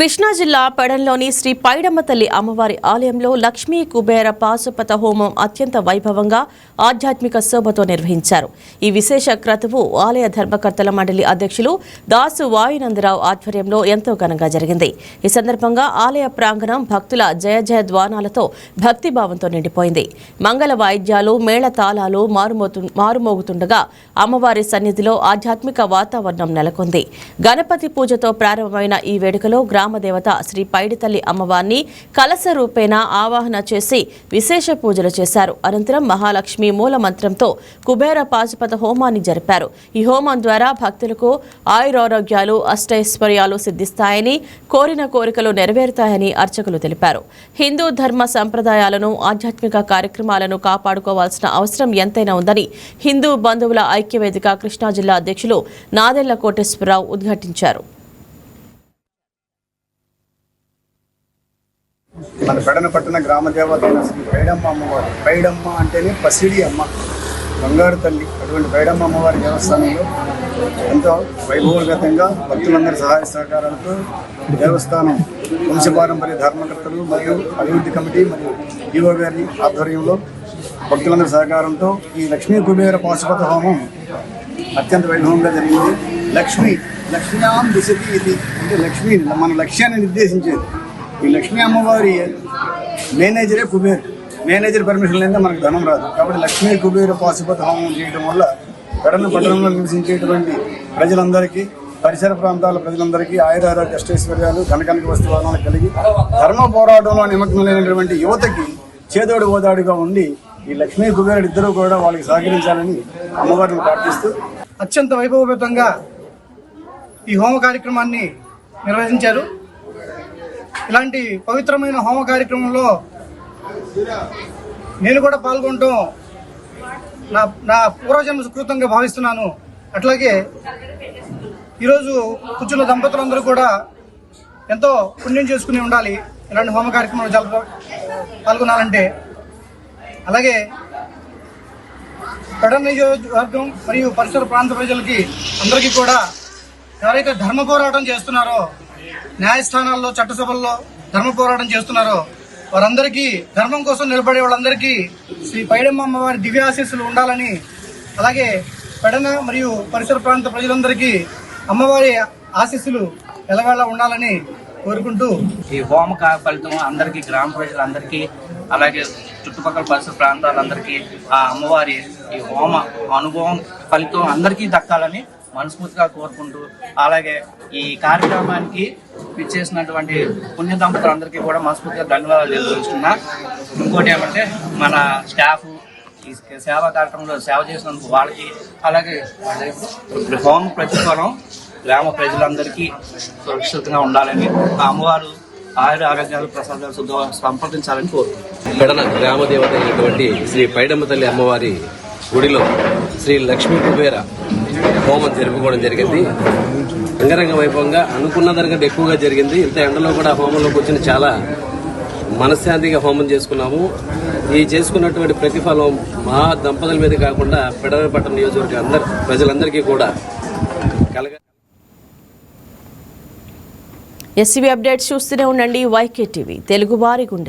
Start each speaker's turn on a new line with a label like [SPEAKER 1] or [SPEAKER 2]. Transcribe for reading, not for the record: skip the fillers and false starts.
[SPEAKER 1] కృష్ణా జిల్లా పెడన్లోని శ్రీ పైడమ్మ తల్లి అమ్మవారి ఆలయంలో లక్ష్మీ కుబేర పాశుపత హోమం అత్యంత వైభవంగా ఆధ్యాత్మిక శోభతో నిర్వహించారు. ఈ విశేష క్రతువు ఆలయ ధర్మకర్తల మండలి అధ్యక్షులు దాసు వాయునందరావు ఆధ్వర్యంలో ఎంతో ఘనంగా జరిగింది. ఈ సందర్భంగా ఆలయ ప్రాంగణం భక్తుల జయ జయ ద్వానాలతో భక్తిభావంతో నిండిపోయింది. మంగళ వాయిద్యాలు మేళతాళాలు మారుమోగుతుండగా అమ్మవారి సన్నిధిలో ఆధ్యాత్మిక వాతావరణం నెలకొంది. గణపతి పూజతో ప్రారంభమైన ఈ వేడుకలో గ్రామదేవత శ్రీ పైడితల్లి అమ్మవారిని కలశ రూపేణ ఆవాహన చేసి విశేష పూజలు చేశారు. అనంతరం మహాలక్ష్మి మూల మంత్రంతో కుబేర పాశుపత హోమాన్ని జరిపారు. ఈ హోమం ద్వారా భక్తులకు ఆయురారోగ్యాలు అష్టైశ్వర్యాలు సిద్ధిస్తాయని, కోరిన కోరికలు నెరవేరుతాయని అర్చకులు తెలిపారు. హిందూ ధర్మ సంప్రదాయాలను ఆధ్యాత్మిక కార్యక్రమాలను కాపాడుకోవాల్సిన అవసరం ఎంతైనా ఉందని హిందూ బంధువుల ఐక్యవేదిక కృష్ణా జిల్లా అధ్యక్షులు నాదెళ్ల కోటేశ్వరరావు ఉద్ఘాటించారు.
[SPEAKER 2] మన పెడన పట్టణ గ్రామ దేవత శ్రీ పైడమ్మ అమ్మవారు. పైడమ్మ అంటేనే పసిడి అమ్మ, బంగారు తల్లి. అటువంటి పైడమ్మ అమ్మవారి దేవస్థానంలో ఎంతో వైభవగతంగా భక్తులందరి సహాయ సహకారాలతో దేవస్థానం వంశపారంపర్య ధర్మకర్తలు మరియు అభివృద్ధి కమిటీ మరియు ఈవో గారి ఆధ్వర్యంలో భక్తులందరి సహకారంతో ఈ లక్ష్మీ కుబేర పాశుపత హోమం అత్యంత వైభవంగా జరిగింది. లక్ష్మ్యాం దిశతి ఇది అంటే లక్ష్మి మన లక్ష్యాన్ని నిర్దేశించేది. ఈ లక్ష్మీ అమ్మవారి మేనేజరే కుబేర్. మేనేజర్ పర్మిషన్ లేదా మనకు ధనం రాదు. కాబట్టి లక్ష్మీ కుబేర పాశుపత హోమం చేయడం వల్ల పెడన పట్టణంలో నివసించేటువంటి ప్రజలందరికీ, పరిసర ప్రాంతాల ప్రజలందరికీ ఆయురారోగ్య అష్టైశ్వర్యాలు ఘనకనక వస్తువాలను కలిగి ధర్మ పోరాటంలో నిమగ్నమైనటువంటి యువతకి చేదోడు ఓదాడుగా ఉండి ఈ లక్ష్మీ కుబేరుడు ఇద్దరూ కూడా వాళ్ళకి సహకరించాలని అమ్మవారిని ప్రార్థిస్తూ
[SPEAKER 3] అత్యంత వైభవపేతంగా ఈ హోమ కార్యక్రమాన్ని నిర్వహించారు. ఇలాంటి పవిత్రమైన హోమ కార్యక్రమంలో నేను కూడా పాల్గొనడం నా పూర్వజన్మ సుకృతంగా భావిస్తున్నాను. అట్లాగే ఈరోజు కూర్చున్న దంపతులందరూ కూడా ఎంతో పుణ్యం చేసుకుని ఉండాలి ఇలాంటి హోమ కార్యక్రమంలో పాల్గొనాలంటే. అలాగే పెడన నియోజకవర్గం మరియు పరిసర ప్రాంత ప్రజలకి అందరికీ కూడా ఎవరైతే ధర్మ పోరాటం చేస్తున్నారో, న్యాయస్థానాల్లో చట్టసభల్లో ధర్మ పోరాటం చేస్తున్నారో వారందరికీ, ధర్మం కోసం నిలబడే వాళ్ళందరికీ శ్రీ పైడమ్మ అమ్మవారి దివ్యాశీస్సులు ఉండాలని, అలాగే పెడన మరియు పరిసర ప్రాంత ప్రజలందరికీ అమ్మవారి ఆశీస్సులు ఎలవేళ ఉండాలని కోరుకుంటూ
[SPEAKER 4] ఈ హోమ ఫలితం అందరికీ, గ్రామ ప్రజలందరికీ, అలాగే చుట్టుపక్కల పరిసర ప్రాంతాలందరికీ ఆ అమ్మవారి ఈ హోమ అనుభవం ఫలితం అందరికీ దక్కాలని మనస్ఫూర్తిగా కోరుకుంటూ, అలాగే ఈ కార్యక్రమానికి పిచ్చేసినటువంటి పుణ్య దంపతులందరికీ కూడా మనస్ఫూర్తిగా ధన్యవాదాలు తెలియజేస్తున్నా. ఇంకోటి ఏమంటే మన స్టాఫ్ ఈ సేవా కార్యక్రమంలో సేవ చేసినందుకు వాళ్ళకి, అలాగే హోమ ప్రతిఫలం గ్రామ ప్రజలందరికీ సురక్షితంగా ఉండాలని, ఆ అమ్మవారు ఆరోగ్యాలు ప్రసాదాలు సంప్రదించాలని కోరుకుంటున్నాను.
[SPEAKER 5] పెడన గ్రామ దేవత అయినటువంటి శ్రీ పైడమ్మ తల్లి అమ్మవారి గుడిలో శ్రీ లక్ష్మీ కుబేర హోమం జరుపుకోవడం జరిగింది. అంగరంగ వైభవంగా అనుకున్న దానికంటే ఎక్కువగా జరిగింది. ఇంత ఎండలో కూడా హోమంలో కూర్చొని చాలా మనశ్శాంతిగా హోమం చేసుకున్నాము. ఈ చేసుకున్నటువంటి ప్రతిఫలం మా దంపతుల మీద కాకుండా పెడన పట్టణ నియోజకవర్గ ప్రజలందరికీ కూడా కలగ.
[SPEAKER 1] ఎస్సీబీ అప్డేట్స్ చూస్తూనే ఉండండి. YK TV తెలుగు వారి గుండె.